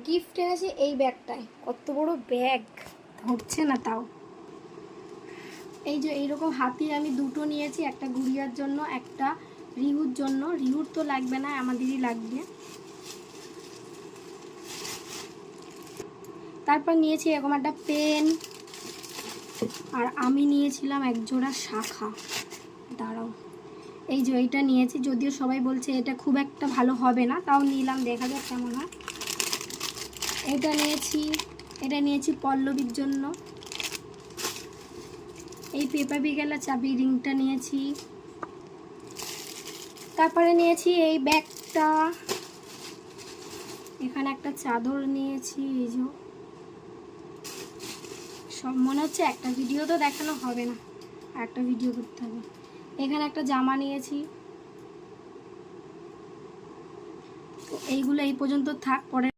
Gift এনেছি এই ব্যাগটায়। কত বড় ব্যাগ, ধরছে না তাও। এই যে এইরকম হাতি আমি দুটো নিয়েছি, একটা গুড়িয়ার জন্য, একটা রিহুর জন্য। রিহুর তো লাগবে না, আমাদেরই লাগবে। তারপর নিয়েছি এরকম একটা পেন, আর আমি নিয়েছিলাম এক জোড়া শাখা। দাঁড়াও, এই যে এইটা নিয়েছি, যদিও সবাই বলছে এটা খুব একটা ভালো হবে না, তাও নিলাম, দেখা যাক কেমন হয়। এটা নিয়েছি পল্লবীর জন্য। এই পেপার বিগেলা চাবি রিংটা নিয়েছি। তারপরে নিয়েছি এই ব্যাগটা, এখানে একটা চাদর নিয়েছি। এই যে সব মনে হচ্ছে একটা ভিডিও তো দেখানো হবে না, আর একটা ভিডিও করতে হবে। এখানে একটা জামা নিয়েছি। তো এইগুলো এই পর্যন্ত থাক, পরে